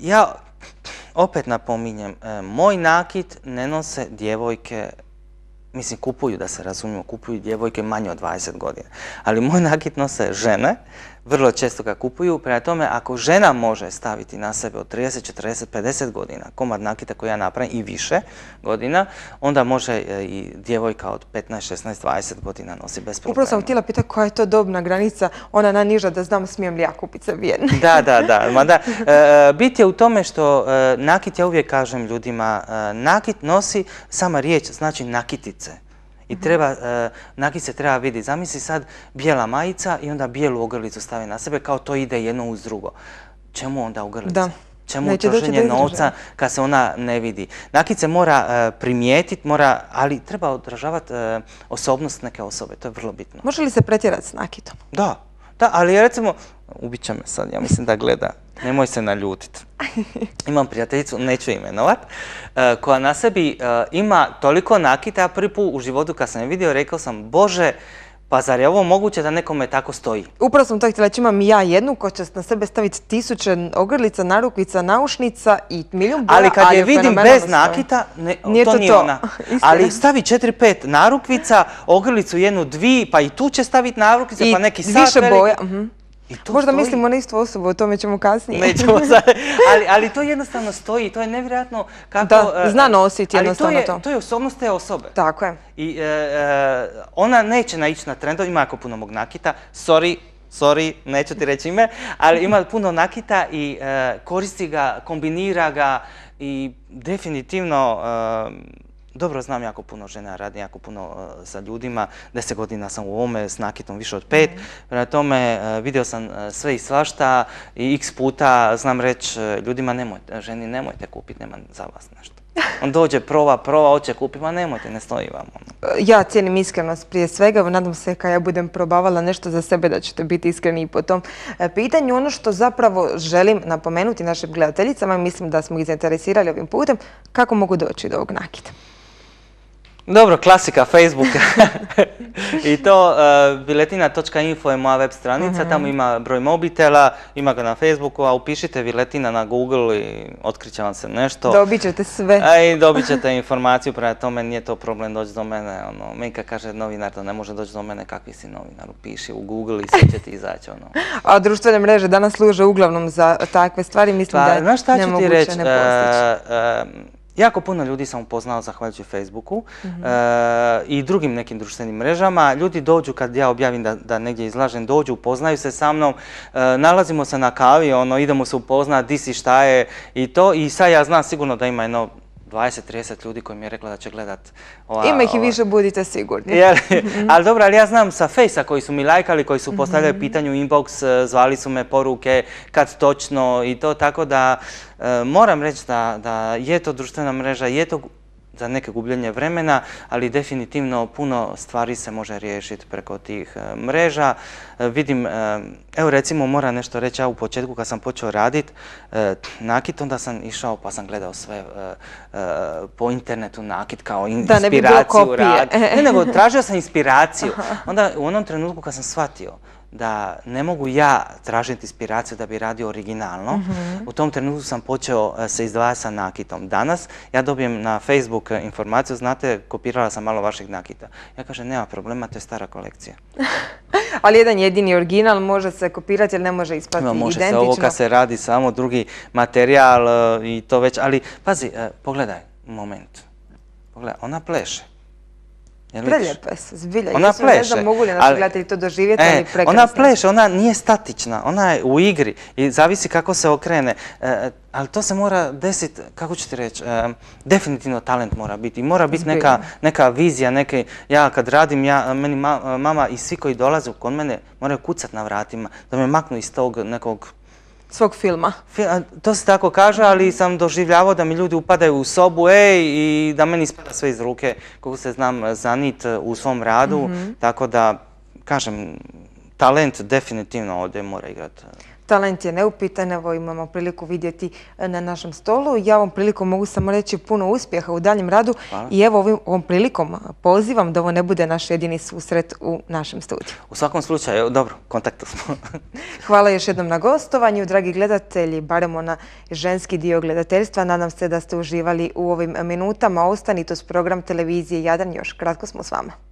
Ja opet napominjem, moj nakit ne nose djevojke, mislim kupuju, da se razumijemo, kupuju djevojke manje od 20 godina, ali moj nakit nose žene, vrlo često ga kupuju, prema tome ako žena može staviti na sebe od 30, 40, 50 godina komad nakita koji ja napravim i više godina, onda može i djevojka od 15, 16, 20 godina nosi bez problema. Upravo sam htjela pitati koja je to dobna granica, ona najniža, da znam smijem li ja kupiti sebi jednu. Da. Bit je u tome što nakit, ja uvijek kažem ljudima, nakit nosi, sama riječ znači nakitice. I nakit se treba vidjeti. Zamisli sad bijela majica i onda bijelu ogrlicu stavi na sebe, kao to ide jedno uz drugo. Čemu onda ogrlica? Čemu trošenje novca kad se ona ne vidi? Nakit se mora primijetiti, ali treba odražavati osobnost neke osobe, to je vrlo bitno. Može li se pretjerati s nakitom? Da, ali recimo, ubit će me sad, ja mislim da gleda, nemoj se naljutiti. Imam prijateljicu, neću imenovat, koja na sebi ima toliko nakita, ja prvi put u životu kad sam je vidio, rekao sam, Bože, pa zar je ovo moguće da nekome tako stoji? Upravo sam to htjela, imam i ja jednu koja će na sebe staviti 1000 ogrlica, narukvica, naušnica i milijun boja, ali kad je vidim bez nakita, to nije ona. Ali stavi 4-5 narukvica, ogrlicu jednu, dvi, pa i tu će staviti narukvice, pa neki sat više boja. Možda stoji. mislimo na istu osobu, o tome ćemo kasnije. Nećemo sad, ali to jednostavno stoji, to je nevjerojatno kako... Da, zna nositi jednostavno to. To je osobnost te osobe. Tako je. I ona neće naići na trendove, ima jako puno mog nakita, sorry, neću ti reći ime, ali ima puno nakita i koristi ga, kombinira ga i definitivno... Dobro znam jako puno žena, radim jako puno sa ljudima, 10 godina sam u ovome s nakitom više od 5. Prema tome vidio sam sve i svašta i x puta znam reći ljudima ženi nemojte kupiti, nema za vas nešto. On dođe, prova, hoće kupiti, ma nemojte, ne stoji vam. Ja cijenim iskrenost prije svega, nadam se kad ja budem probavala nešto za sebe da ćete biti iskreni i po tom pitanju. Ono što zapravo želim napomenuti našim gledateljicama, mislim da smo ih zainteresirali ovim putem, kako mogu doći do ovog nakita. Dobro, klasika Facebooka. I to viletina.info je moja web stranica, tamo ima broj mobitela, ima ga na Facebooku, a upišite Viletina na Google i otkrit će vam se nešto. Dobit ćete sve. I dobit ćete informaciju, prema tome nije to problem doći do mene. Meni kad kaže novinar da ne može doći do mene, kakvi si novinar, upiši u Google i sve će ti izaći. A društvene mreže danas služe uglavnom za takve stvari, mislim da je nemoguće ne postići. Jako puno ljudi sam upoznao zahvaljujući Facebooku i drugim nekim društvenim mrežama. Ljudi dođu kad ja objavim da negdje izlažem, dođu, upoznaju se sa mnom, nalazimo se na kavi, idemo se upoznati, di si, šta je i to. I sad ja znam sigurno da ima 20-30 ljudi koji mi je rekla da će gledat Ima ih i više, budite sigurni. Ali dobro, ali ja znam sa Fejsa koji su mi lajkali, koji su postavljali pitanje u inbox, zvali su me poruke, kad točno i to, tako da moram reći da je to društvena mreža, je to za neke gubljenje vremena, ali definitivno puno stvari se može riješiti preko tih mreža. Vidim, evo recimo moram nešto reći, ja u početku kad sam počeo raditi nakit, onda sam išao pa sam gledao sve po internetu nakit kao inspiraciju. Da ne bi bilo kopije. Ne, nego tražio sam inspiraciju. Onda u onom trenutku kad sam shvatio da ne mogu ja tražiti inspiraciju da bi radio originalno, u tom trenutku sam počeo se izdvajati sa nakitom. Danas ja dobijem na Facebook informaciju, znate, kopirala sam malo vašeg nakita. Ja kažem, nema problema, to je stara kolekcija. Ali jedan jedini original može se kopirati ili ne može ispati identično? Može se, ovo kad se radi samo drugi materijal i to već, ali pazi, pogledaj, moment. Pogledaj, ona pleše. Prelijepe su, zbilja. Ona pleše. Ne znam mogu li naši gledatelji to doživjeti, ali prekrasno. Ona pleše, ona nije statična, ona je u igri i zavisi kako se okrene. Ali to se mora desiti, kako ću ti reći, definitivno talent mora biti. Mora biti neka vizija, ja kad radim, meni mama i svi koji dolaze kod mene moraju kucati na vratima, da me maknu iz tog nekog svog filma. To se tako kaže, ali sam doživljavao da mi ljudi upadaju u sobu i da meni spada sve iz ruke, kako se znam zanit u svom radu. Tako da, kažem, talent definitivno ovdje mora igrati. talent je neupitan, evo imamo priliku vidjeti na našem stolu. Ja ovom prilikom mogu samo reći puno uspjeha u daljem radu i evo ovom prilikom pozivam da ovo ne bude naš jedini susret u našem studiju. U svakom slučaju, dobro, kontaktu smo. Hvala još jednom na gostovanju, dragi gledatelji, barem na ženski dio gledateljstva. Nadam se da ste uživali u ovim minutama. Ostanite uz program televizije Jadran, još kratko smo s vama.